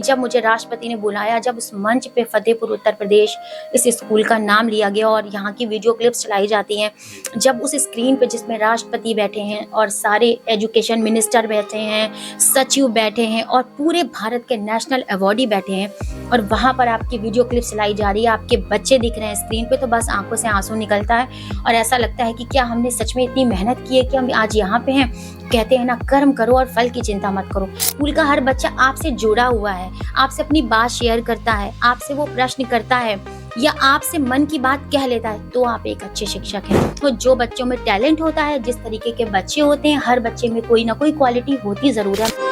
जब मुझे राष्ट्रपति ने बुलाया, जब उस मंच पे फतेहपुर उत्तर प्रदेश इस स्कूल का नाम लिया गया और यहाँ की वीडियो क्लिप्स चलाई जाती हैं, जब उस स्क्रीन पे जिसमें राष्ट्रपति बैठे हैं और सारे एजुकेशन मिनिस्टर बैठे हैं, सचिव बैठे हैं और पूरे भारत के नेशनल अवार्डी बैठे हैं और वहाँ पर आपकी वीडियो क्लिप्स चलाई जा रही है, आपके बच्चे दिख रहे हैं स्क्रीन पे, तो बस आंखों से आंसू निकलता है और ऐसा लगता है कि क्या हमने सच में इतनी मेहनत की है कि हम आज यहाँ पे हैं। कहते हैं ना, कर्म करो और फल की चिंता मत करो। स्कूल का हर बच्चा आपसे जुड़ा हुआ है, आपसे अपनी बात शेयर करता है, आपसे वो प्रश्न करता है या आपसे मन की बात कह लेता है, तो आप एक अच्छे शिक्षक हैं। तो जो बच्चों में टैलेंट होता है, जिस तरीके के बच्चे होते हैं, हर बच्चे में कोई ना कोई क्वालिटी होती जरूर है।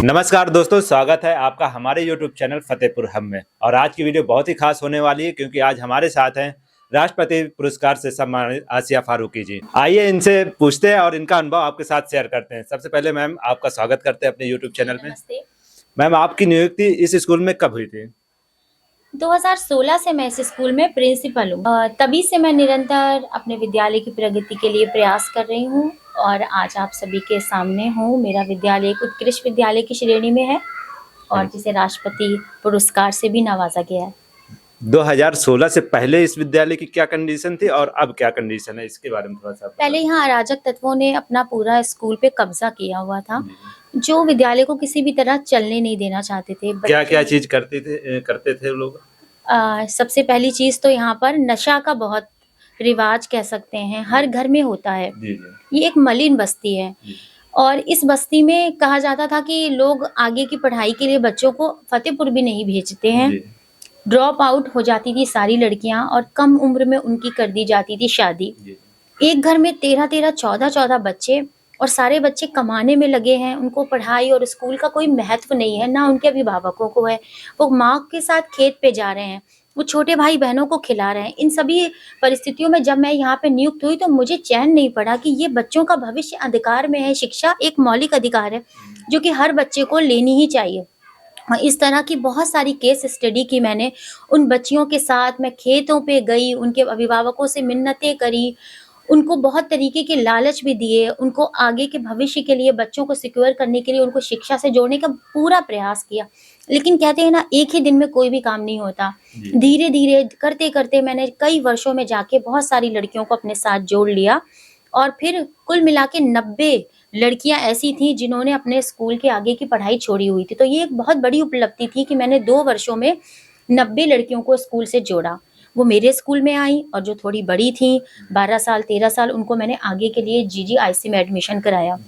नमस्कार दोस्तों, स्वागत है आपका हमारे YouTube चैनल फतेहपुर हम में। और आज की वीडियो बहुत ही खास होने वाली है क्योंकि आज हमारे साथ हैं राष्ट्रपति पुरस्कार से सम्मानित आसिया फारूकी जी। आइए इनसे पूछते हैं और इनका अनुभव आपके साथ शेयर करते हैं। सबसे पहले मैम, आपका स्वागत करते हैं अपने YouTube चैनल में। मैम, आपकी नियुक्ति इस स्कूल में कब हुई थी? 2016 से मैं इस स्कूल में प्रिंसिपल हूँ। तभी से मैं निरंतर अपने विद्यालय की प्रगति के लिए प्रयास कर रही हूँ और आज आप सभी के सामने हूँ। मेरा विद्यालय एक उत्कृष्ट विद्यालय की श्रेणी में है और जिसे राष्ट्रपति पुरस्कार से भी नवाजा गया है। 2016 से पहले इस विद्यालय की क्या कंडीशन थी और अब क्या कंडीशन है, इसके बारे में थोड़ा सा। पहले यहाँ अराजक तत्वों ने अपना पूरा स्कूल पे कब्जा किया हुआ था, जो विद्यालय को किसी भी तरह चलने नहीं देना चाहते थे। क्या क्या चीज करते थे लोग? सबसे पहली चीज तो यहाँ पर नशा का बहुत रिवाज कह सकते हैं, हर घर में होता है। ये एक मलिन बस्ती है और इस बस्ती में कहा जाता था कि लोग आगे की पढ़ाई के लिए बच्चों को फतेहपुर भी नहीं भेजते हैं। ड्रॉप आउट हो जाती थी सारी लड़कियां और कम उम्र में उनकी कर दी जाती थी शादी। एक घर में 13-13, 14-14 बच्चे और सारे बच्चे कमाने में लगे हैं। उनको पढ़ाई और स्कूल का कोई महत्व नहीं है, ना उनके अभिभावकों को है। वो माँ के साथ खेत पे जा रहे हैं, वो छोटे भाई बहनों को खिला रहे हैं। इन सभी परिस्थितियों में जब मैं यहाँ पे नियुक्त हुई तो मुझे चैन नहीं पड़ा कि ये बच्चों का भविष्य अधिकार में है। शिक्षा एक मौलिक अधिकार है जो कि हर बच्चे को लेनी ही चाहिए। इस तरह की बहुत सारी केस स्टडी की मैंने। उन बच्चियों के साथ मैं खेतों पे गई, उनके अभिभावकों से मिन्नतें करी, उनको बहुत तरीके के लालच भी दिए, उनको आगे के भविष्य के लिए बच्चों को सिक्योर करने के लिए उनको शिक्षा से जोड़ने का पूरा प्रयास किया। लेकिन कहते हैं ना, एक ही दिन में कोई भी काम नहीं होता। धीरे धीरे करते करते मैंने कई वर्षों में जाके बहुत सारी लड़कियों को अपने साथ जोड़ लिया और फिर कुल मिला के 90 लड़कियां ऐसी थी जिन्होंने अपने स्कूल के आगे की पढ़ाई छोड़ी हुई थी। तो ये एक बहुत बड़ी उपलब्धि थी कि मैंने 2 वर्षों में 90 लड़कियों को स्कूल से जोड़ा। वो मेरे स्कूल में आई और जो थोड़ी बड़ी थी, 12 साल 13 साल, उनको मैंने आगे के लिए GGIC में एडमिशन कराया।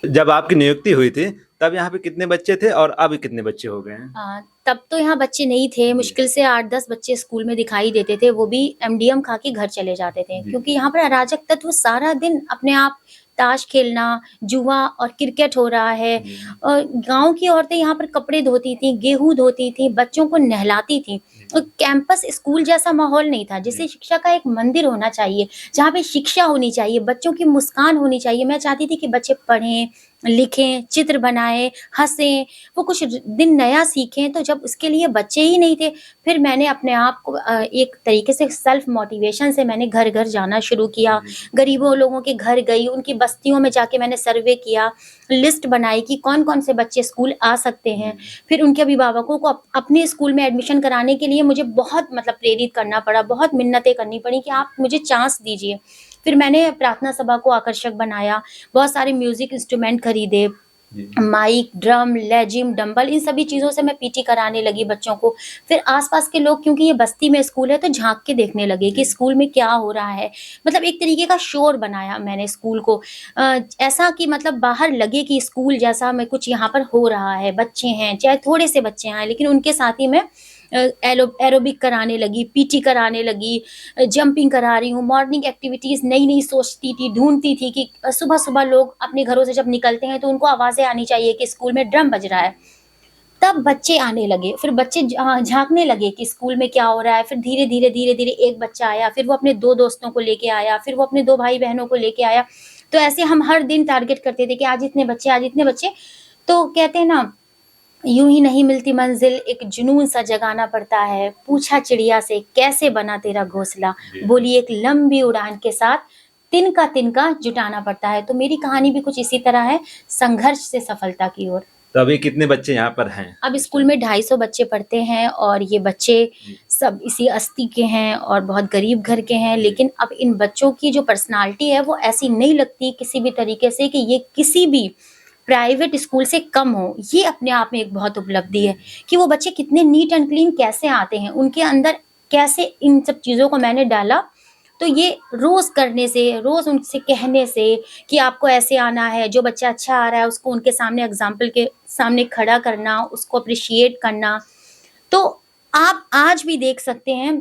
जब आपकी नियुक्ति हुई थी तब यहाँ पे कितने बच्चे थे और अब कितने बच्चे हो गए हैं? तब तो यहाँ बच्चे नहीं थे, मुश्किल से 8-10 बच्चे स्कूल में दिखाई देते थे, वो भी MDM खा के घर चले जाते थे क्योंकि यहाँ पर अराजक तत्व सारा दिन अपने आप ताश खेलना, जुआ और क्रिकेट हो रहा है। और गांव की औरतें यहाँ पर कपड़े धोती थी, गेहूं धोती थी, बच्चों को नहलाती थी। और कैंपस स्कूल जैसा माहौल नहीं था, जिसे शिक्षा का एक मंदिर होना चाहिए, जहाँ पे शिक्षा होनी चाहिए, बच्चों की मुस्कान होनी चाहिए। मैं चाहती थी कि बच्चे पढ़ें, लिखें, चित्र बनाएं, हंसें, वो कुछ दिन नया सीखें। तो जब उसके लिए बच्चे ही नहीं थे, फिर मैंने अपने आप को एक तरीके से सेल्फ मोटिवेशन से मैंने घर घर जाना शुरू किया। गरीबों लोगों के घर गई, उनकी बस्तियों में जाके मैंने सर्वे किया, लिस्ट बनाई कि कौन कौन से बच्चे स्कूल आ सकते हैं। फिर उनके अभिभावकों को अपने स्कूल में एडमिशन कराने के लिए मुझे बहुत प्रेरित करना पड़ा, बहुत मिन्नतें करनी पड़ी कि आप मुझे चांस दीजिए। फिर मैंने प्रार्थना सभा को आकर्षक बनाया, बहुत सारे म्यूजिक इंस्ट्रूमेंट खरीदे, माइक, ड्रम, लेजिम, डंबल, इन सभी चीज़ों से मैं PT कराने लगी बच्चों को। फिर आसपास के लोग, क्योंकि ये बस्ती में स्कूल है, तो झांक के देखने लगे कि स्कूल में क्या हो रहा है। एक तरीके का शोर बनाया मैंने स्कूल को, ऐसा कि बाहर लगे कि स्कूल जैसा मैं कुछ यहाँ पर हो रहा है। बच्चे हैं, चाहे थोड़े से बच्चे हैं, लेकिन उनके साथ ही मैं एरोबिक कराने लगी, PT कराने लगी, जंपिंग करा रही हूँ। मॉर्निंग एक्टिविटीज़ नई नई सोचती थी, ढूंढती थी कि सुबह सुबह लोग अपने घरों से जब निकलते हैं तो उनको आवाज़ें आनी चाहिए कि स्कूल में ड्रम बज रहा है। तब बच्चे आने लगे, फिर बच्चे झांकने लगे कि स्कूल में क्या हो रहा है। फिर धीरे धीरे एक बच्चा आया, फिर वो अपने 2 दोस्तों को लेके आया, फिर वो अपने 2 भाई बहनों को लेके आया। तो ऐसे हम हर दिन टारगेट करते थे कि आज इतने बच्चे, आज इतने बच्चे। तो कहते हैं ना, यूं ही नहीं मिलती मंजिल, एक जुनून सा जगाना पड़ता है। पूछा चिड़िया से कैसे बना तेरा घोंसला, बोली एक लंबी उड़ान के साथ तिनका तिनका जुटाना पड़ता है। तो मेरी कहानी भी कुछ इसी तरह है, संघर्ष से सफलता की ओर। तो अभी कितने बच्चे यहाँ पर हैं? अब स्कूल में 250 बच्चे पढ़ते हैं और ये बच्चे सब इसी अस्ती के हैं और बहुत गरीब घर के हैं। लेकिन अब इन बच्चों की जो पर्सनालिटी है वो ऐसी नहीं लगती किसी भी तरीके से कि ये किसी भी प्राइवेट स्कूल से कम हो। ये अपने आप में एक बहुत उपलब्धि है कि वो बच्चे कितने नीट एंड क्लीन कैसे आते हैं, उनके अंदर कैसे इन सब चीज़ों को मैंने डाला। तो ये रोज़ करने से, रोज़ उनसे कहने से कि आपको ऐसे आना है, जो बच्चा अच्छा आ रहा है उसको उनके सामने एग्जाम्पल के सामने खड़ा करना, उसको अप्रिशिएट करना। तो आप आज भी देख सकते हैं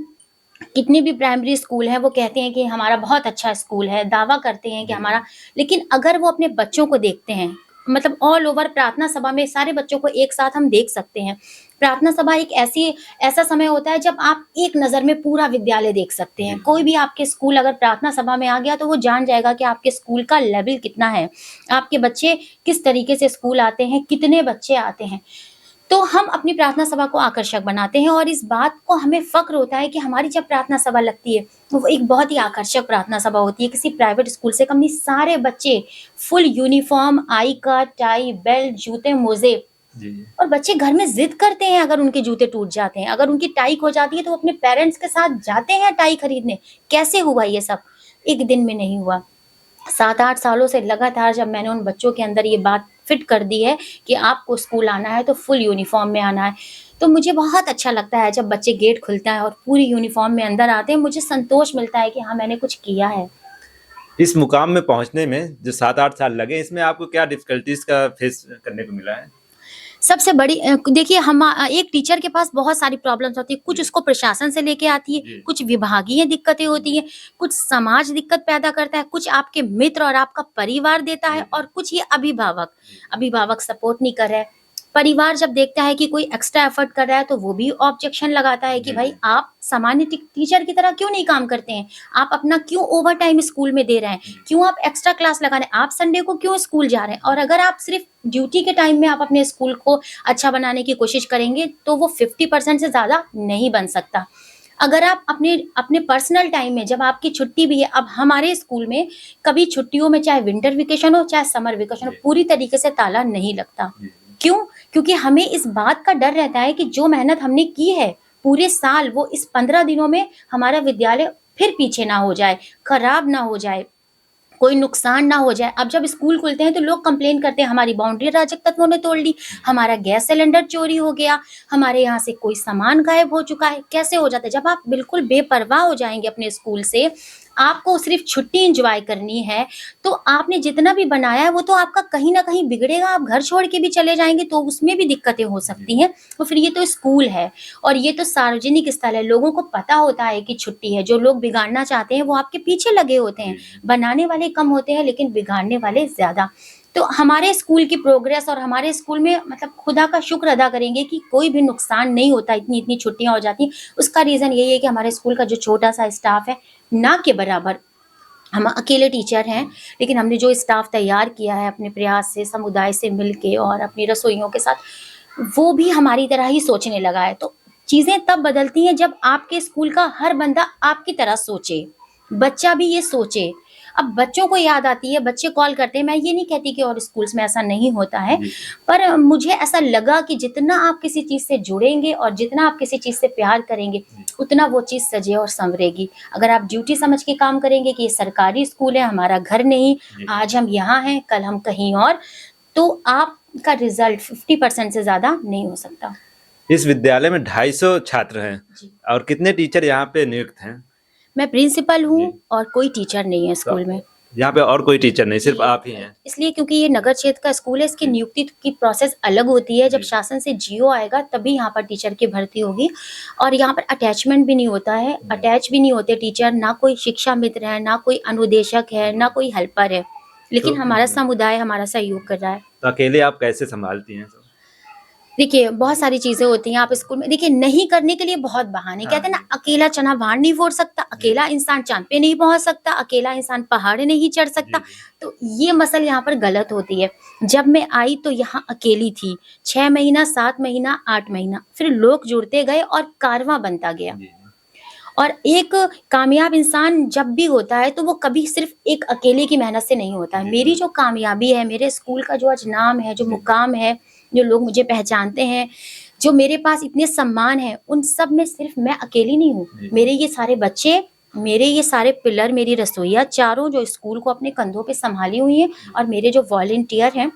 कितने भी प्राइमरी स्कूल हैं वो कहते हैं कि हमारा बहुत अच्छा स्कूल है, दावा करते हैं कि हमारा, लेकिन अगर वो अपने बच्चों को देखते हैं, मतलब ऑल ओवर प्रार्थना सभा में सारे बच्चों को एक साथ हम देख सकते हैं। प्रार्थना सभा एक ऐसा समय होता है जब आप एक नज़र में पूरा विद्यालय देख सकते हैं। कोई भी आपके स्कूल अगर प्रार्थना सभा में आ गया तो वो जान जाएगा कि आपके स्कूल का लेवल कितना है, आपके बच्चे किस तरीके से स्कूल आते हैं, कितने बच्चे आते हैं। तो हम अपनी प्रार्थना सभा को आकर्षक बनाते हैं और इस बात को हमें फ़क्र होता है कि हमारी जब प्रार्थना सभा लगती है तो वो एक बहुत ही आकर्षक प्रार्थना सभा होती है, किसी प्राइवेट स्कूल से कम नहीं। सारे बच्चे full uniform, I card, tie, belt, जूते, मोजे। और बच्चे घर में जिद करते हैं अगर उनके जूते टूट जाते हैं, अगर उनकी टाई खो जाती है तो वो अपने पेरेंट्स के साथ जाते हैं टाई खरीदने। कैसे हुआ ये सब? एक दिन में नहीं हुआ। 7-8 सालों से लगातार जब मैंने उन बच्चों के अंदर ये बात फिट कर दी है कि आपको स्कूल आना है तो फुल यूनिफॉर्म में आना है, तो मुझे बहुत अच्छा लगता है जब बच्चे गेट खुलता है और पूरी यूनिफॉर्म में अंदर आते हैं। मुझे संतोष मिलता है कि हाँ, मैंने कुछ किया है। इस मुकाम में पहुंचने में जो 7-8 साल लगे, इसमें आपको क्या डिफिकल्टीज का फेस करने को मिला है? सबसे बड़ी देखिए, हम एक टीचर के पास बहुत सारी प्रॉब्लम्स होती है। कुछ उसको प्रशासन से लेके आती है, कुछ विभागीय दिक्कतें होती हैं, कुछ समाज दिक्कत पैदा करता है, कुछ आपके मित्र और आपका परिवार देता है और कुछ ये अभिभावक सपोर्ट नहीं कर रहा है। परिवार जब देखता है कि कोई एक्स्ट्रा एफर्ट कर रहा है तो वो भी ऑब्जेक्शन लगाता है कि भाई आप सामान्य टीचर की तरह क्यों नहीं काम करते हैं, आप अपना क्यों ओवर टाइम स्कूल में दे रहे हैं, क्यों आप एक्स्ट्रा क्लास लगा रहे हैं, आप संडे को क्यों स्कूल जा रहे हैं। और अगर आप सिर्फ ड्यूटी के टाइम में आप अपने स्कूल को अच्छा बनाने की कोशिश करेंगे तो वो 50% से ज़्यादा नहीं बन सकता। अगर आप अपने पर्सनल टाइम में, जब आपकी छुट्टी भी है, अब हमारे स्कूल में कभी छुट्टियों में चाहे विंटर वेकेशन हो चाहे समर वेकेशन हो, पूरी तरीके से ताला नहीं लगता। क्यों? क्योंकि हमें इस बात का डर रहता है कि जो मेहनत हमने की है पूरे साल, वो इस 15 दिनों में हमारा विद्यालय फिर पीछे ना हो जाए, खराब ना हो जाए, कोई नुकसान ना हो जाए। अब जब स्कूल खुलते हैं तो लोग कंप्लेन करते हैं हमारी बाउंड्री अराजक तत्वों ने तोड़ ली, हमारा गैस सिलेंडर चोरी हो गया, हमारे यहाँ से कोई सामान गायब हो चुका है। कैसे हो जाता है? जब आप बिल्कुल बेपरवाह हो जाएंगे अपने स्कूल से, आपको सिर्फ छुट्टी एंजॉय करनी है, तो आपने जितना भी बनाया है वो तो आपका कहीं ना कहीं बिगड़ेगा। आप घर छोड़ के भी चले जाएंगे तो उसमें भी दिक्कतें हो सकती हैं। तो फिर ये तो स्कूल है और ये तो सार्वजनिक स्थल है, लोगों को पता होता है कि छुट्टी है। जो लोग बिगाड़ना चाहते हैं वो आपके पीछे लगे होते हैं, बनाने वाले कम होते हैं लेकिन बिगाड़ने वाले ज़्यादा। तो हमारे स्कूल की प्रोग्रेस और हमारे स्कूल में, मतलब खुदा का शुक्र अदा करेंगे कि कोई भी नुकसान नहीं होता, इतनी छुट्टियां हो जाती हैं। उसका रीज़न यही है कि हमारे स्कूल का जो छोटा सा स्टाफ है, ना के बराबर हम अकेले टीचर हैं, लेकिन हमने जो स्टाफ तैयार किया है अपने प्रयास से, समुदाय से मिलके और अपनी रसोइयों के साथ, वो भी हमारी तरह ही सोचने लगा है। तो चीज़ें तब बदलती हैं जब आपके स्कूल का हर बंदा आपकी तरह सोचे, बच्चा भी ये सोचे। अब बच्चों को याद आती है, बच्चे कॉल करते हैं। मैं ये नहीं कहती कि और स्कूल्स में ऐसा नहीं होता है, पर मुझे ऐसा लगा कि जितना आप किसी चीज़ से जुड़ेंगे और जितना आप किसी चीज़ से प्यार करेंगे, उतना वो चीज़ सजे और संवरेगी। अगर आप ड्यूटी समझ के काम करेंगे कि ये सरकारी स्कूल है, हमारा घर नहीं, आज हम यहाँ हैं कल हम कहीं और, तो आपका रिजल्ट 50% से ज़्यादा नहीं हो सकता। इस विद्यालय में 250 छात्र हैं और कितने टीचर यहाँ पे नियुक्त हैं? मैं प्रिंसिपल हूँ और कोई टीचर नहीं है स्कूल में। यहाँ पे और कोई टीचर नहीं, सिर्फ आप ही हैं? इसलिए क्योंकि ये नगर क्षेत्र का स्कूल है, इसकी नियुक्ति की प्रोसेस अलग होती है। जब शासन से जीओ आएगा तभी यहाँ पर टीचर की भर्ती होगी और यहाँ पर अटैचमेंट भी नहीं होता है, अटैच भी नहीं होते टीचर, ना कोई शिक्षा मित्र है, ना कोई अनुदेशक है, ना कोई हेल्पर है, लेकिन हमारा समुदाय हमारा सहयोग कर रहा है। तो अकेले आप कैसे संभालती हैं? देखिए, बहुत सारी चीज़ें होती हैं, आप स्कूल में देखिए नहीं करने के लिए बहुत बहाने, हाँ कहते हैं ना जी, अकेला चना बाहर नहीं फोड़ सकता, जी, अकेला इंसान चाँद पे नहीं पहुँच सकता, अकेला इंसान पहाड़ नहीं चढ़ जी, सकता। जी, तो ये मसल यहाँ पर गलत होती है। जब मैं आई तो यहाँ अकेली थी, 6 महीना, 7 महीना, 8 महीना, फिर लोग जुड़ते गए और कारवां बनता गया। जी, और एक कामयाब इंसान जब भी होता है तो वो कभी सिर्फ़ एक अकेले की मेहनत से नहीं होता है। जी, मेरी जो कामयाबी है, मेरे स्कूल का जो आज नाम है, जो जी, मुकाम है, जो लोग मुझे पहचानते हैं, जो मेरे पास इतने सम्मान हैं, उन सब में सिर्फ़ मैं अकेली नहीं हूँ। जी, मेरे ये सारे बच्चे, मेरे ये सारे पिलर, मेरी रसोइया चारों जो स्कूल को अपने कंधों पे सँभाली हुई हैं और मेरे जो वॉलंटियर हैं,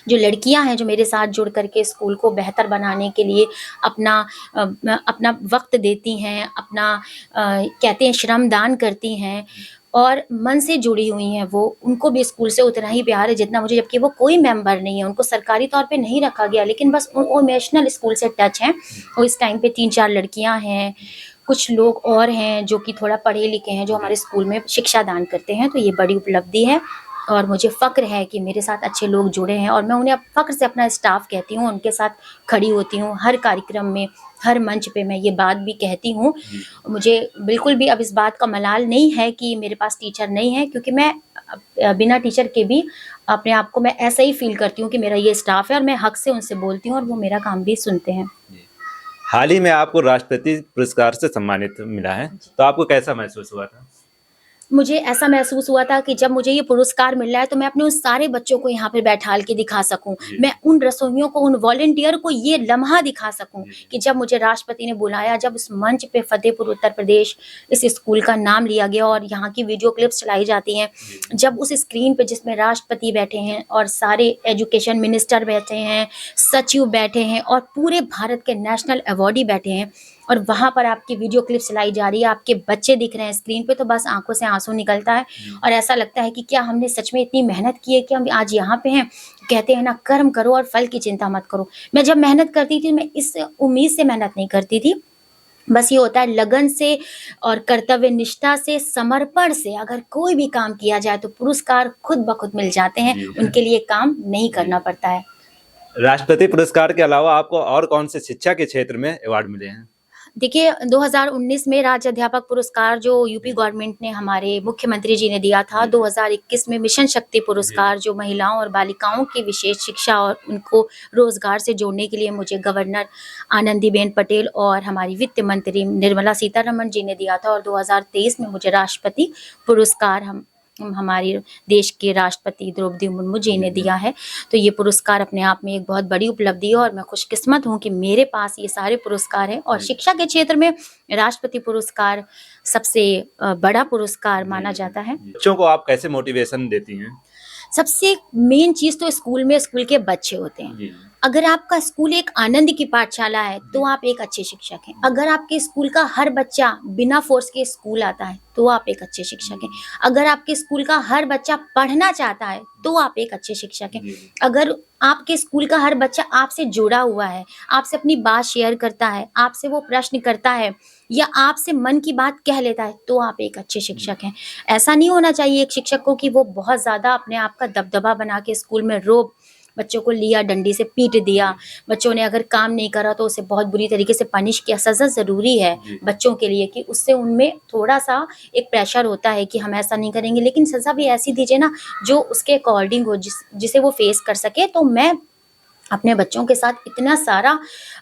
जो लड़कियां हैं जो मेरे साथ जुड़ करके स्कूल को बेहतर बनाने के लिए अपना अपना वक्त देती हैं, अपना कहते हैं श्रमदान करती हैं और मन से जुड़ी हुई हैं, वो उनको भी स्कूल से उतना ही प्यार है जितना मुझे, जबकि वो कोई मेंबर नहीं है, उनको सरकारी तौर पे नहीं रखा गया, लेकिन बस वो इमोशनल स्कूल से टच हैं। और इस टाइम पे 3-4 लड़कियां हैं, कुछ लोग और हैं जो कि थोड़ा पढ़े लिखे हैं, जो जी, हमारे स्कूल में शिक्षा दान करते हैं, तो ये बड़ी उपलब्धि है। और मुझे फ़क्र है कि मेरे साथ अच्छे लोग जुड़े हैं और मैं उन्हें अब फ़क्र से अपना स्टाफ़ कहती हूँ, उनके साथ खड़ी होती हूँ, हर कार्यक्रम में, हर मंच पे मैं ये बात भी कहती हूँ। जी, मुझे बिल्कुल भी अब इस बात का मलाल नहीं है कि मेरे पास टीचर नहीं है, क्योंकि मैं बिना टीचर के भी अपने आप को मैं ऐसा ही फ़ील करती हूँ कि मेरा ये स्टाफ़ है और मैं हक़ से उनसे बोलती हूँ और वो मेरा काम भी सुनते हैं। जी। हाल ही में आपको राष्ट्रपति पुरस्कार से सम्मानित मिला है, तो आपको कैसा महसूस हुआ था? मुझे ऐसा महसूस हुआ था कि जब मुझे ये पुरस्कार मिल रहा है तो मैं अपने उन सारे बच्चों को यहाँ पे बैठाल के दिखा सकूँ। जी, मैं उन रसोइयों को, उन वॉलंटियर को ये लम्हा दिखा सकूँ जी, जी, कि जब मुझे राष्ट्रपति ने बुलाया, जब उस मंच पे फ़तेहपुर उत्तर प्रदेश इस स्कूल का नाम लिया गया और यहाँ की वीडियो क्लिप्स चलाई जाती हैं। जी, जब उस स्क्रीन पे जिसमें राष्ट्रपति बैठे हैं और सारे एजुकेशन मिनिस्टर बैठे हैं, सचिव बैठे हैं और पूरे भारत के नेशनल अवॉर्डी बैठे हैं और वहाँ पर आपकी वीडियो क्लिप चलाई जा रही है, आपके बच्चे दिख रहे हैं स्क्रीन पे, तो बस आँखों से आँसू निकलता है जी, और ऐसा लगता है कि क्या हमने सच में इतनी मेहनत की है कि हम आज यहाँ पे हैं। कहते हैं ना, कर्म करो और फल की चिंता मत करो। मैं जब मेहनत करती थी, मैं इस उम्मीद से मेहनत नहीं करती थी। बस ये होता है लगन से और कर्तव्य निष्ठा से, समर्पण से अगर कोई भी काम किया जाए तो पुरस्कार खुद ब खुद मिल जाते हैं, जी, उनके लिए काम नहीं जी। करना पड़ता है। राष्ट्रपति पुरस्कार के अलावा आपको और कौन से शिक्षा के क्षेत्र में अवार्ड मिले हैं? देखिए, 2019 में राज्य अध्यापक पुरस्कार जो यूपी जी, गवर्नमेंट ने हमारे मुख्यमंत्री जी ने दिया था, जी, 2021 में मिशन शक्ति जी, पुरस्कार जो महिलाओं और बालिकाओं की विशेष शिक्षा और उनको रोज़गार से जोड़ने के लिए मुझे गवर्नर आनंदीबेन पटेल और हमारी वित्त मंत्री निर्मला सीतारमण जी ने दिया था और 2023 में मुझे राष्ट्रपति पुरस्कार हमारे देश के राष्ट्रपति द्रौपदी मुर्मू जी जी, ने जी, दिया है। तो ये पुरस्कार अपने आप में एक बहुत बड़ी उपलब्धि है और मैं खुशकिस्मत हूँ कि मेरे पास ये सारे पुरस्कार हैं और जी, शिक्षा के क्षेत्र में राष्ट्रपति पुरस्कार सबसे बड़ा पुरस्कार जी, माना जी, जाता है। जी। बच्चों को आप कैसे मोटिवेशन देती हैं? सबसे मेन चीज़ तो स्कूल में स्कूल के बच्चे होते हैं। जी, अगर आपका स्कूल एक आनंद की पाठशाला है, जी, तो आप एक अच्छे शिक्षक हैं। अगर आपके स्कूल का हर बच्चा बिना फ़ोर्स के स्कूल आता है, तो आप एक अच्छे शिक्षक हैं। अगर आपके स्कूल का हर बच्चा पढ़ना चाहता है, तो आप एक अच्छे शिक्षक हैं। जी, जी, अगर आपके स्कूल का हर बच्चा आपसे जुड़ा हुआ है, आपसे अपनी बात शेयर करता है, आपसे वो प्रश्न करता है या आपसे मन की बात कह लेता है, तो आप एक अच्छे जी, शिक्षक हैं। ऐसा नहीं होना चाहिए एक शिक्षक को कि वो बहुत ज़्यादा अपने आप का दबदबा बना के स्कूल में रोब, बच्चों को लिया, डंडी से पीट दिया, जी, बच्चों ने अगर काम नहीं करा तो उसे बहुत बुरी तरीके से पनिश किया। सज़ा ज़रूरी है जी, बच्चों के लिए कि उससे उनमें थोड़ा-सा एक प्रेशर होता है कि हम ऐसा नहीं करेंगे, लेकिन सज़ा भी ऐसी दीजिए ना जो उसके अकॉर्डिंग हो, जिसे वो फ़ेस कर सके। तो मैं अपने बच्चों के साथ इतना सारा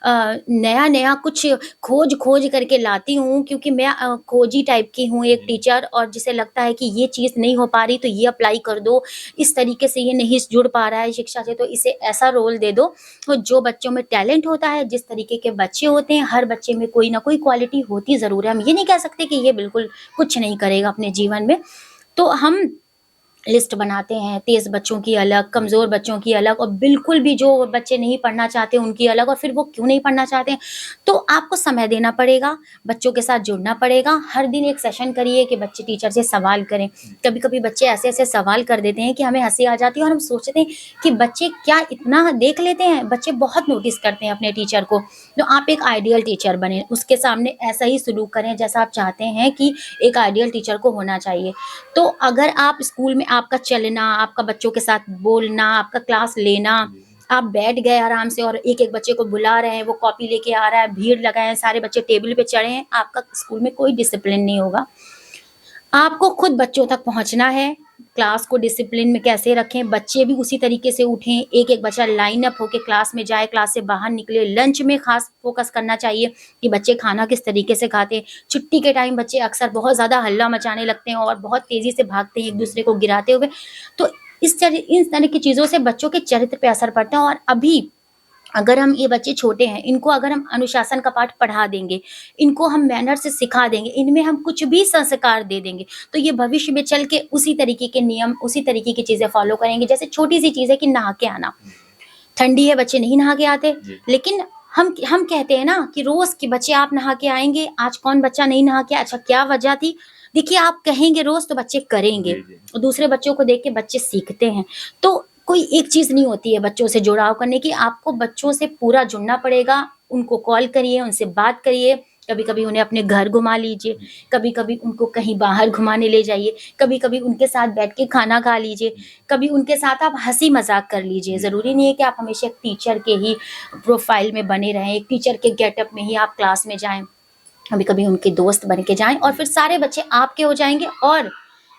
नया-नया कुछ खोज-खोज करके लाती हूँ, क्योंकि मैं खोजी टाइप की हूँ एक जी, टीचर, और जिसे लगता है कि ये चीज़ नहीं हो पा रही तो ये अप्लाई कर दो, इस तरीके से ये नहीं जुड़ पा रहा है शिक्षा से तो इसे ऐसा रोल दे दो। तो जो बच्चों में टैलेंट होता है, जिस तरीके के बच्चे होते हैं, हर बच्चे में कोई ना कोई क्वालिटी होती ज़रूर है। हम ये नहीं कह सकते कि ये बिल्कुल कुछ नहीं करेगा अपने जीवन में। तो हम लिस्ट बनाते हैं, तेज़ बच्चों की अलग, जी, कमज़ोर बच्चों की अलग और बिल्कुल भी जो बच्चे नहीं पढ़ना चाहते उनकी अलग। और फिर वो क्यों नहीं पढ़ना चाहते हैं? तो आपको समय देना पड़ेगा, बच्चों के साथ जुड़ना पड़ेगा। हर दिन एक सेशन करिए कि बच्चे टीचर से सवाल करें। जी, कभी-कभी बच्चे ऐसे-ऐसे सवाल कर देते हैं कि हमें हँसी आ जाती है और हम सोचते हैं कि बच्चे क्या इतना देख लेते हैं? बच्चे बहुत नोटिस करते हैं अपने टीचर को। तो आप एक आइडियल टीचर बनें, उसके सामने ऐसा ही सलूक करें जैसा आप चाहते हैं कि एक आइडियल टीचर को होना चाहिए। तो अगर आप स्कूल में आपका चलना, आपका बच्चों के साथ बोलना, आपका क्लास लेना, जी, आप बैठ गए आराम से और एक-एक बच्चे को बुला रहे हैं, वो कॉपी लेके आ रहा है, भीड़ लगाए हैं, सारे बच्चे टेबल पे चढ़े हैं, आपका स्कूल में कोई डिसिप्लिन नहीं होगा। आपको खुद बच्चों तक पहुँचना है, क्लास को डिसिप्लिन में कैसे रखें, बच्चे भी उसी तरीके से उठें, एक-एक बच्चा लाइन अप होके क्लास में जाए, क्लास से बाहर निकले। लंच में ख़ास फ़ोकस करना चाहिए कि बच्चे खाना किस तरीके से खाते हैं। छुट्टी के टाइम बच्चे अक्सर बहुत ज़्यादा हल्ला मचाने लगते हैं और बहुत तेज़ी से भागते हैं एक-दूसरे को गिराते हुए। तो इन तरह की चीज़ों से बच्चों के चरित्र पे असर पड़ता है और अभी अगर हम ये बच्चे छोटे हैं, इनको अगर हम अनुशासन का पाठ पढ़ा देंगे, इनको हम मैनर्स सिखा देंगे, इनमें हम कुछ भी संस्कार दे देंगे, तो ये भविष्य में चल के उसी तरीके के नियम, उसी तरीके की चीज़ें फ़ॉलो करेंगे। जैसे छोटी-सी चीज़ है कि नहा के आना। ठंडी है, बच्चे नहीं नहा के आते, लेकिन हम कहते हैं ना कि रोज़ कि बच्चे आप नहा के आएँगे, आज कौन बच्चा नहीं नहा के आया? अच्छा क्या वजह थी? देखिए आप कहेंगे रोज़ तो बच्चे करेंगे और दूसरे बच्चों को देख के बच्चे सीखते हैं। तो कोई एक चीज़ नहीं होती है बच्चों से जुड़ाव करने की, आपको बच्चों से पूरा जुड़ना पड़ेगा, उनको कॉल करिए, उनसे बात करिए, कभी-कभी उन्हें अपने घर घुमा लीजिए, कभी-कभी उनको कहीं बाहर घुमाने ले जाइए, कभी-कभी उनके साथ बैठ के खाना खा लीजिए, कभी उनके साथ आप हँसी-मज़ाक कर लीजिए। ज़रूरी नहीं है कि आप हमेशा एक टीचर के ही प्रोफ़ाइल में बने रहें, एक टीचर के गेटअप में ही आप क्लास में जाएँ। कभी-कभी उनके दोस्त बन के जाएँ और फिर सारे बच्चे आपके हो जाएँगे और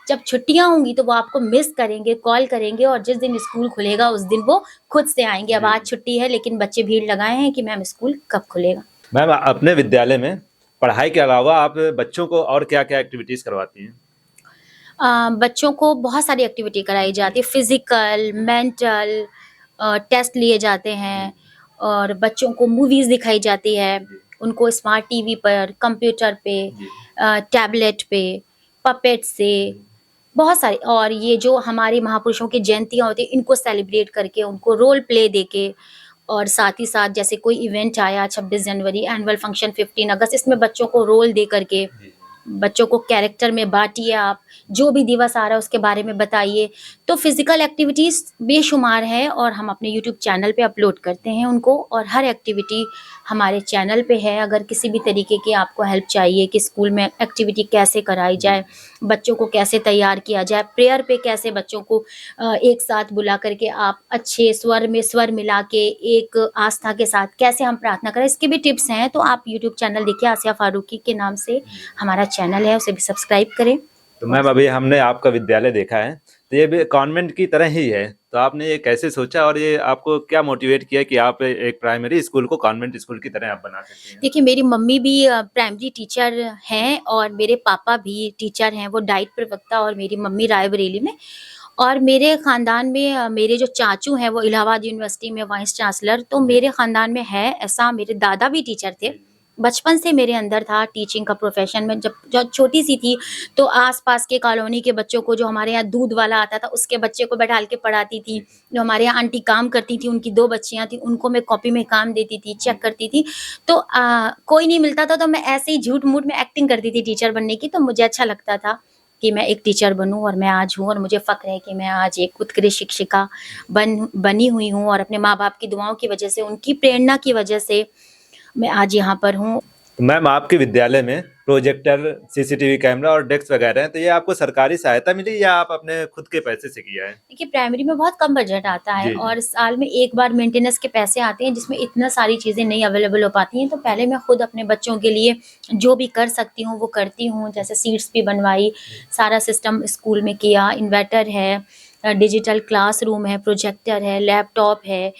जब छुट्टियाँ होंगी तो वो आपको मिस करेंगे, कॉल करेंगे और जिस दिन स्कूल खुलेगा उस दिन वो खुद से आएँगे। अब आज छुट्टी है लेकिन बच्चे भीड़ लगाए हैं कि मैम स्कूल कब खुलेगा। मैम अपने विद्यालय में पढ़ाई के अलावा आप बच्चों को और क्या-क्या एक्टिविटीज़ करवाती हैं? बच्चों को बहुत सारी एक्टिविटी कराई जाती है, फिज़िकल, मेंटल टेस्ट लिए जाते हैं और बच्चों को मूवीज़ दिखाई जाती है, उनको स्मार्ट टीवी पर, कंप्यूटर पे टैबलेट पे, पपेट से बहुत सारी और ये जो हमारे महापुरुषों की जयंतियाँ होती हैं, इनको सेलिब्रेट करके, उनको रोल प्ले देके और साथ ही साथ जैसे कोई इवेंट आया 26 जनवरी, एनुअल फंक्शन 15 अगस्त, इसमें बच्चों को रोल दे करके बच्चों को कैरेक्टर में बाँटिए आप, जो भी दिवस आ रहा है उसके बारे में बताइए। तो फ़िज़िकल एक्टिविटीज़ बेशुमार है और हम अपने यूट्यूब चैनल पे अपलोड करते हैं उनको और हर एक्टिविटी हमारे चैनल पे है। अगर किसी भी तरीके की आपको हेल्प चाहिए कि स्कूल में एक्टिविटी कैसे कराई जाए, बच्चों को कैसे तैयार किया जाए, प्रेयर पे कैसे बच्चों को एक साथ बुला कर के आप अच्छे स्वर में स्वर मिला के एक आस्था के साथ कैसे हम प्रार्थना करें, इसके भी टिप्स हैं। तो आप यूट्यूब चैनल देखिए आसिया फारूकी के नाम से हमारा चैनल है, उसे भी सब्सक्राइब करें। तो मैम अभी हमने आपका विद्यालय देखा है, तो ये भी कॉन्वेंट की तरह ही है, तो आपने ये कैसे सोचा और ये आपको क्या मोटिवेट किया कि आप एक प्राइमरी स्कूल को कॉन्वेंट स्कूल की तरह आप बना सकते हैं? देखिए मेरी मम्मी भी प्राइमरी टीचर हैं और मेरे पापा भी टीचर हैं, वो डाइट प्रवक्ता और मेरी मम्मी रायबरेली में। और मेरे ख़ानदान में मेरे जो चाचू हैं वो इलाहाबाद यूनिवर्सिटी में वाइस चांसलर, तो मेरे ख़ानदान में है ऐसा, मेरे दादा भी टीचर थे। बचपन से मेरे अंदर था टीचिंग का प्रोफ़ेशन। मैं जब छोटी-सी थी तो आस-पास के कॉलोनी के बच्चों को, जो हमारे यहाँ दूध वाला आता था उसके बच्चे को बैठाल के पढ़ाती थी। जो हमारे यहाँ आंटी काम करती थी, उनकी 2 बच्चियाँ थीं, उनको मैं कॉपी में काम देती थी, चेक करती थी। तो कोई नहीं मिलता था तो मैं ऐसे ही झूठ-मूठ में एक्टिंग करती थी टीचर बनने की, तो मुझे अच्छा लगता था कि मैं एक टीचर बनूँ और मैं आज हूँ और मुझे फ़ख्र है कि मैं आज एक उत्कृष्ट शिक्षिका बनी हुई हूँ और अपने माँ-बाप की दुआओं की वजह से, उनकी प्रेरणा की वजह से मैं आज यहाँ पर हूँ। तो मैम आपके विद्यालय में प्रोजेक्टर, सीसीटीवी कैमरा और डेस्क वगैरह हैं, तो ये आपको सरकारी सहायता मिली या आप अपने खुद के पैसे से किया है? देखिए प्राइमरी में बहुत कम बजट आता है जी, जी। और साल में एक बार मेंटेनेंस के पैसे आते हैं जिसमें इतना सारी चीज़ें नहीं अवेलेबल हो पाती हैं। तो पहले मैं खुद अपने बच्चों के लिए जो भी कर सकती हूँ वो करती हूँ। जैसे सीट्स भी बनवाई, सारा सिस्टम स्कूल में किया, इन्वर्टर है, डिजिटल क्लासरूम है, प्रोजेक्टर है, लैपटॉप है,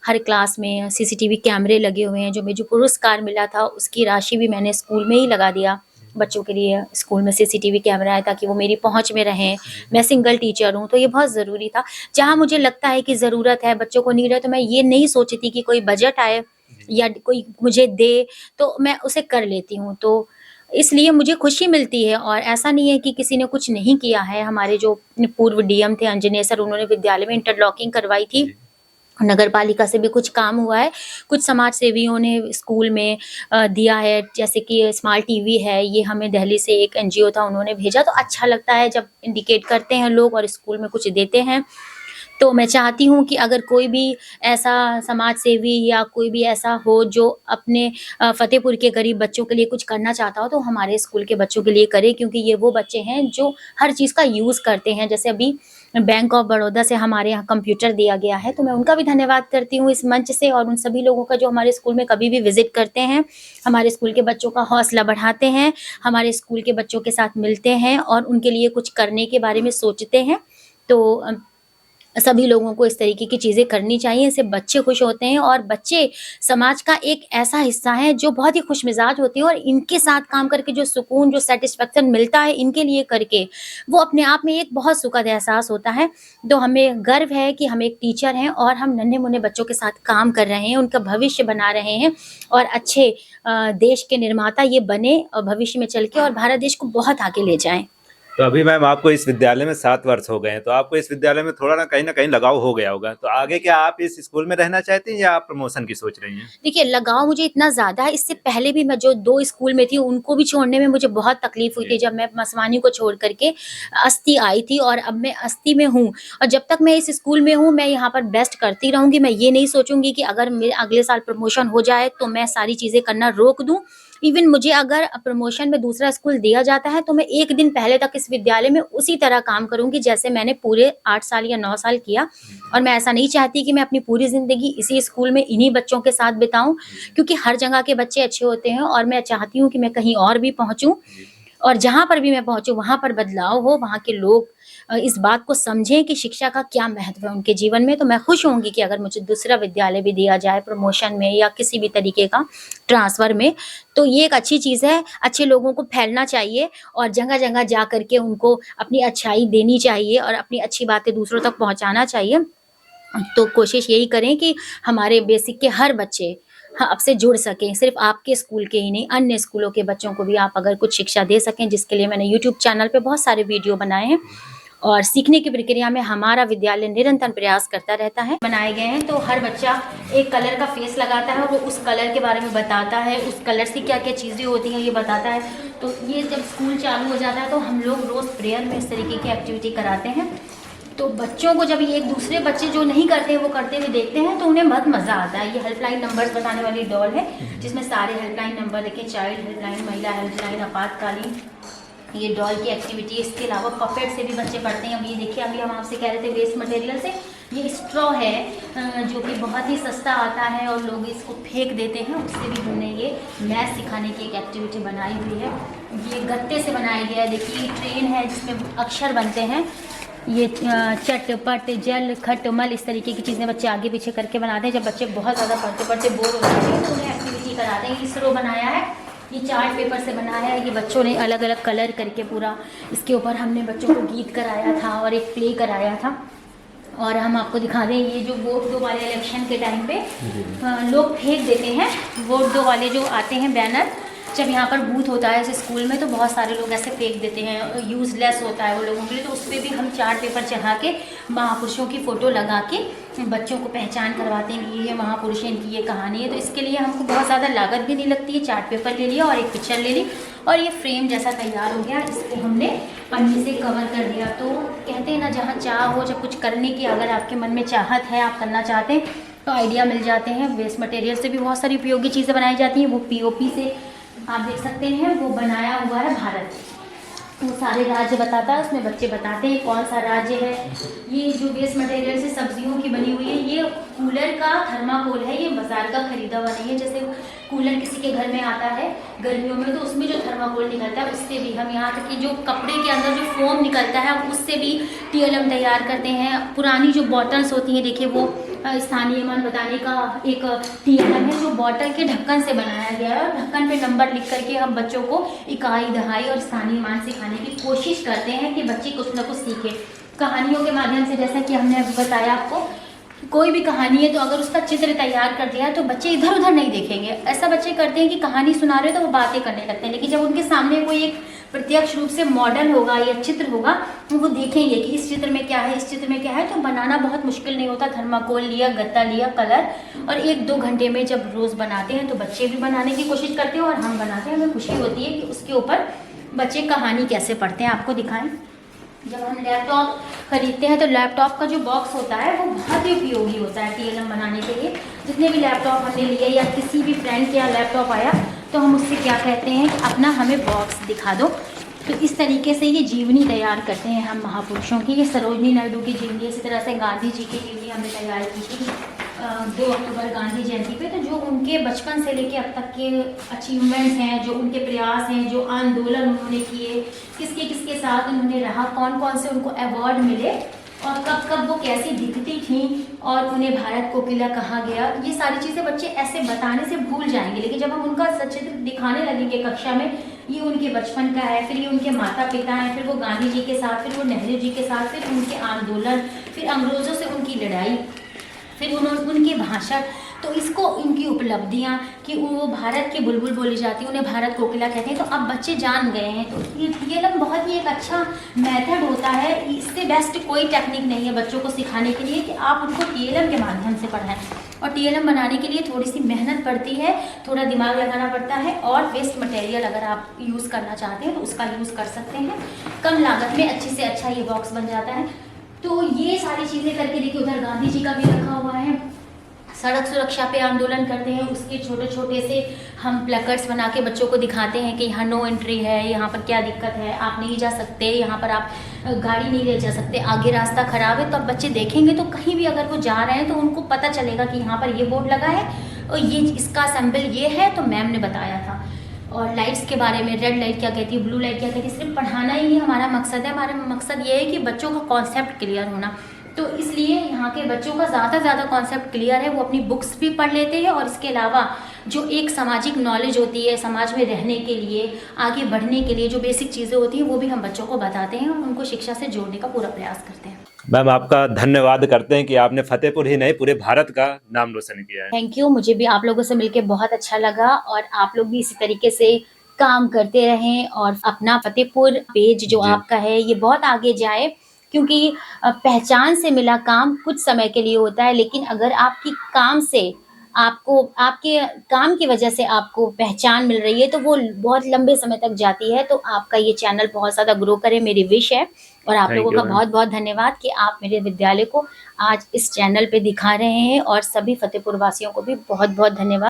हर क्लास में सीसीटीवी कैमरे लगे हुए हैं। जो मुझे पुरस्कार मिला था उसकी राशि भी मैंने स्कूल में ही लगा दिया। बच्चों के लिए स्कूल में सीसीटीवी कैमरा है ताकि वो मेरी पहुँच में रहें। मैं सिंगल टीचर हूँ तो ये बहुत ज़रूरी था। जहाँ मुझे लगता है कि ज़रूरत है, बच्चों को नीड है, तो मैं ये नहीं सोचती कि कोई बजट आए या कोई मुझे दे, तो मैं उसे कर लेती हूँ। तो इसलिए मुझे खुशी मिलती है और ऐसा नहीं है कि किसी ने कुछ नहीं किया है। हमारे जो पूर्व डीएम थे अंजनेय सर, उन्होंने विद्यालय में इंटरलॉकिंग करवाई थी। नगर पालिका से भी कुछ काम हुआ है, कुछ समाज सेवियों ने स्कूल में दिया है, जैसे कि स्मार्ट टीवी है, ये हमें दिल्ली से एक एनजीओ था उन्होंने भेजा। तो अच्छा लगता है जब इंडिकेट करते हैं लोग और स्कूल में कुछ देते हैं। तो मैं चाहती हूँ कि अगर कोई भी ऐसा समाज सेवी या कोई भी ऐसा हो जो अपने फ़तेहपुर के गरीब बच्चों के लिए कुछ करना चाहता हो, तो हमारे स्कूल के बच्चों के लिए करे, क्योंकि ये वो बच्चे हैं जो हर चीज़ का यूज़ करते हैं। जैसे अभी बैंक ऑफ बड़ौदा से हमारे यहाँ कंप्यूटर दिया गया है, तो मैं उनका भी धन्यवाद करती हूँ इस मंच से, और उन सभी लोगों का जो हमारे स्कूल में कभी भी विजिट करते हैं, हमारे स्कूल के बच्चों का हौसला बढ़ाते हैं, हमारे स्कूल के बच्चों के साथ मिलते हैं और उनके लिए कुछ करने के बारे में सोचते हैं। तो सभी लोगों को इस तरीके की चीज़ें करनी चाहिए, इससे बच्चे खुश होते हैं और बच्चे समाज का एक ऐसा हिस्सा है जो बहुत ही खुशमिजाज होते हैं, और इनके साथ काम करके जो सुकून, जो सैटिस्फैक्शन मिलता है इनके लिए करके, वो अपने आप में एक बहुत सुखद एहसास होता है। तो हमें गर्व है कि हम एक टीचर हैं और हम नन्हे-मुन्ने बच्चों के साथ काम कर रहे हैं, उनका भविष्य बना रहे हैं और अच्छे देश के निर्माता ये बने भविष्य में चल के, और भारत देश को बहुत आगे ले जाएँ। तो अभी मैम आपको इस विद्यालय में 7 वर्ष हो गए हैं, तो आपको इस विद्यालय में थोड़ा ना कहीं लगाव हो गया होगा। तो आगे क्या आप इस स्कूल में रहना चाहती हैं या आप प्रमोशन की सोच रही हैं? देखिए, लगाव मुझे इतना ज़्यादा है, इससे पहले भी मैं जो 2 स्कूल में थी, उनको भी छोड़ने में मुझे बहुत तकलीफ़ हुई थी, जब मैं मसवानी को छोड़ कर के अस्ती आई थी, और अब मैं अस्ती में हूँ। और जब तक मैं इस स्कूल में हूँ, मैं यहाँ पर बेस्ट करती रहूँगी। मैं ये नहीं सोचूँगी कि अगर मेरे अगले साल प्रमोशन हो जाए, तो मैं सारी चीज़ें करना रोक दूँ। इवन मुझे अगर प्रमोशन में दूसरा स्कूल दिया जाता है, तो मैं 1 दिन पहले तक इस विद्यालय में उसी तरह काम करूँगी, जैसे मैंने पूरे 8 साल या 9 साल किया। और मैं ऐसा नहीं चाहती कि मैं अपनी पूरी ज़िंदगी इसी स्कूल में इन्हीं बच्चों के साथ बिताऊँ, क्योंकि हर जगह के बच्चे अच्छे होते हैं और मैं चाहती हूँ कि मैं कहीं और भी पहुँचूँ, और जहाँ पर भी मैं पहुँचूँ वहाँ पर बदलाव हो, वहाँ के लोग इस बात को समझें कि शिक्षा का क्या महत्व है उनके जीवन में। तो मैं खुश होंगी कि अगर मुझे दूसरा विद्यालय भी दिया जाए प्रमोशन में या किसी भी तरीके का ट्रांसफ़र में, तो ये एक अच्छी चीज़ है। अच्छे लोगों को फैलना चाहिए और जगह-जगह जा कर के उनको अपनी अच्छाई देनी चाहिए और अपनी अच्छी बातें दूसरों तक पहुँचाना चाहिए। तो कोशिश यही करें कि हमारे बेसिक के हर बच्चे आपसे जुड़ सकें, सिर्फ़ आपके स्कूल के ही नहीं, अन्य स्कूलों के बच्चों को भी आप अगर कुछ शिक्षा दे सकें, जिसके लिए मैंने यूट्यूब चैनल पे बहुत सारे वीडियो बनाए हैं। और सीखने की प्रक्रिया में हमारा विद्यालय निरंतर प्रयास करता रहता है। बनाए गए हैं, तो हर बच्चा एक कलर का फेस लगाता है और वो उस कलर के बारे में बताता है, उस कलर से क्या-क्या चीज़ें होती हैं ये बताता है। तो ये जब स्कूल चालू हो जाता है, तो हम लोग रोज़ प्रेयर में इस तरीके की एक्टिविटी कराते हैं। तो बच्चों को जब ये एक दूसरे बच्चे जो नहीं करते वो करते हुए देखते हैं, तो उन्हें बहुत मज़ा आता है। ये हेल्पलाइन नंबर्स बताने वाली डॉल है, जिसमें सारे हेल्पलाइन नंबर देखें, चाइल्ड हेल्पलाइन, महिला हेल्पलाइन, आपातकालीन, ये डॉल की एक्टिविटी। इसके अलावा पपेट से भी बच्चे पढ़ते हैं। अब ये देखिए, अभी हम आपसे कह रहे थे वेस्ट मटेरियल से, ये स्ट्रॉ है जो कि बहुत ही सस्ता आता है और लोग इसको फेंक देते हैं, उससे भी हमने ये मैथ सिखाने की एक एक्टिविटी बनाई हुई है। ये गत्ते से बनाया गया है। देखिए, ट्रेन है जिसमें अक्षर बनते हैं। ये चट पट जल खट मल इस तरीके की चीज़ें बच्चे आगे पीछे करके बनाते हैं। जब बच्चे बहुत ज़्यादा पढ़ते पढ़ते बोर हो जाते हैं, तो उन्हें एक्टिविटी कराते हैं। इसरो बनाया है, ये चार्ट पेपर से बनाया है। ये बच्चों ने अलग अलग कलर करके पूरा इसके ऊपर हमने बच्चों को गीत कराया था और एक प्ले कराया था। और हम आपको दिखा दें, ये जो वोट दो वाले इलेक्शन के टाइम पे लोग फेंक देते हैं, वोट दो वाले जो आते हैं बैनर, जब यहाँ पर बूथ होता है ऐसे स्कूल में, तो बहुत सारे लोग ऐसे फेंक देते हैं, यूज़लेस होता है वो लोगों के लिए। तो उस पर भी हम चार्ट पेपर चढ़ा के महापुरुषों की फ़ोटो लगा के बच्चों को पहचान करवाते हैं कि ये महापुरुष हैं, इनकी ये कहानी है। तो इसके लिए हमको बहुत ज़्यादा लागत भी नहीं लगती है। चार्ट पेपर ले लिया और एक पिक्चर ले ली और ये फ्रेम जैसा तैयार हो गया। इसको हमने पन्नी से कवर कर दिया। तो कहते हैं ना, जहाँ चाह हो, जब कुछ करने की अगर आपके मन में चाहत है, आप करना चाहते हैं, तो आइडिया मिल जाते हैं। वेस्ट मटेरियल से भी बहुत सारी उपयोगी चीज़ें बनाई जाती हैं। वो POP से आप देख सकते हैं, वो बनाया हुआ है भारत। वो सारे राज्य बताता है, उसमें बच्चे बताते हैं कौन सा राज्य है। ये जो वेस्ट मटेरियल से सब्जियों की बनी हुई है, ये कूलर का थर्माकोल है। ये बाजार का खरीदा हुआ नहीं है। जैसे कूलर किसी के घर में आता है गर्मियों में, तो उसमें जो थर्माकोल निकलता है उससे भी हम, यहाँ तक कि जो कपड़े के अंदर जो फोम निकलता है, हम उससे भी TLM तैयार करते हैं। पुरानी जो बॉटल्स होती हैं, देखिए वो स्थानीय मान बताने का एक TLM है, जो बॉटल के ढक्कन से बनाया गया है। और ढक्कन पे नंबर लिख करके हम बच्चों को इकाई, दहाई और स्थानीय मान सिखाने की कोशिश करते हैं कि बच्चे कुछ ना कुछ सीखें कहानियों के माध्यम से। जैसा कि हमने अभी बताया आपको, कोई भी कहानी है तो अगर उसका चित्र तैयार कर दिया तो बच्चे इधर उधर नहीं देखेंगे। ऐसा बच्चे करते हैं कि कहानी सुना रहे तो वो बातें करने लगते हैं, लेकिन जब उनके सामने कोई एक प्रत्यक्ष रूप से मॉडल होगा या चित्र होगा, तो वो देखेंगे कि इस चित्र में क्या है, इस चित्र में क्या है। तो बनाना बहुत मुश्किल नहीं होता। थर्माकोल लिया, गत्ता लिया, कलर, और 1-2 घंटे में जब रोज़ बनाते हैं तो बच्चे भी बनाने की कोशिश करते हैं और हम बनाते हैं। हमें खुशी होती है कि उसके ऊपर बच्चे कहानी कैसे पढ़ते हैं। आपको दिखाएं, जब हम लैपटॉप खरीदते हैं तो लैपटॉप का जो बॉक्स होता है वो बहुत ही उपयोगी होता है TLM बनाने के लिए। जितने भी लैपटॉप हमने लिए या किसी भी फ्रेंड के यहाँ लैपटॉप आया, तो हम उससे क्या कहते हैं कि अपना हमें बॉक्स दिखा दो। तो इस तरीके से ये जीवनी तैयार करते हैं हम महापुरुषों की। ये सरोजनी नायडू की जीवनी, इसी तरह से गांधी जी की जीवनी हमने तैयार की थी 2 अक्टूबर गांधी जयंती पे। तो जो उनके बचपन से लेके अब तक के अचीवमेंट्स हैं, जो उनके प्रयास हैं, जो आंदोलन उन्होंने किए, किसके किसके साथ उन्होंने रहा, कौन कौन से उनको अवार्ड मिले और कब कब वो कैसी दिखती थी और उन्हें भारत कोकिला कहा गया, ये सारी चीज़ें बच्चे ऐसे बताने से भूल जाएंगे। लेकिन जब हम उनका सचित्र दिखाने लगेंगे कक्षा में, ये उनके बचपन का है, फिर ये उनके माता पिता हैं, फिर वो गांधी जी के साथ, फिर वो नेहरू जी के साथ, फिर उनके आंदोलन, फिर अंग्रेज़ों से उनकी लड़ाई, फिर उनकी भाषा, तो इसको इनकी उपलब्धियाँ कि वो भारत की बुलबुल बोली जाती है, उन्हें भारत कोकिला कहते हैं। तो अब बच्चे जान गए हैं। तो ये TLM बहुत ही एक अच्छा मेथड होता है। इससे बेस्ट कोई टेक्निक नहीं है बच्चों को सिखाने के लिए कि आप उनको TLM के माध्यम से पढ़ाएं। और TLM बनाने के लिए थोड़ी सी मेहनत पड़ती है, थोड़ा दिमाग लगाना पड़ता है, और वेस्ट मटेरियल अगर आप यूज़ करना चाहते हैं तो उसका यूज़ कर सकते हैं। कम लागत में अच्छे से अच्छा ये बॉक्स बन जाता है। तो ये सारी चीज़ें करके देखिए, उधर गांधी जी का भी रखा हुआ है। सड़क सुरक्षा पे आंदोलन करते हैं, उसके छोटे छोटे से हम प्लैकार्ड्स बना के बच्चों को दिखाते हैं कि यहाँ नो एंट्री है, यहाँ पर क्या दिक्कत है, आप नहीं जा सकते, यहाँ पर आप गाड़ी नहीं ले जा सकते, आगे रास्ता खराब है। तो अब बच्चे देखेंगे तो कहीं भी अगर वो जा रहे हैं तो उनको पता चलेगा कि यहाँ पर ये बोर्ड लगा है और ये इसका सिंबल ये है, तो मैम ने बताया था। और लाइट्स के बारे में, रेड लाइट क्या कहती है, ब्लू लाइट क्या कहती है, सिर्फ पढ़ाना ही हमारा मकसद है। हमारा मकसद ये है कि बच्चों का कॉन्सेप्ट क्लियर होना। तो इसलिए यहाँ के बच्चों का ज़्यादा से ज़्यादा कॉन्सेप्ट क्लियर है, वो अपनी बुक्स भी पढ़ लेते हैं और इसके अलावा जो एक सामाजिक नॉलेज होती है, समाज में रहने के लिए, आगे बढ़ने के लिए जो बेसिक चीज़ें होती हैं, वो भी हम बच्चों को बताते हैं और उनको शिक्षा से जोड़ने का पूरा प्रयास करते हैं। मैम, आपका धन्यवाद करते हैं कि आपने फतेहपुर ही नहीं पूरे भारत का नाम रोशन किया है। Thank you. मुझे भी आप लोगों से मिलकर बहुत अच्छा लगा और आप लोग भी इसी तरीके से काम करते रहें और अपना फतेहपुर पेज जो जी। आपका है ये बहुत आगे जाए, क्योंकि पहचान से मिला काम कुछ समय के लिए होता है, लेकिन अगर आपकी काम से आपको, आपके काम की वजह से आपको पहचान मिल रही है तो वो बहुत लंबे समय तक जाती है। तो आपका ये चैनल बहुत ज़्यादा ग्रो करे, मेरी विश है। और आप थैंक लोगों यू का मैम। बहुत बहुत धन्यवाद कि आप मेरे विद्यालय को आज इस चैनल पे दिखा रहे हैं, और सभी फतेहपुर वासियों को भी बहुत बहुत धन्यवाद।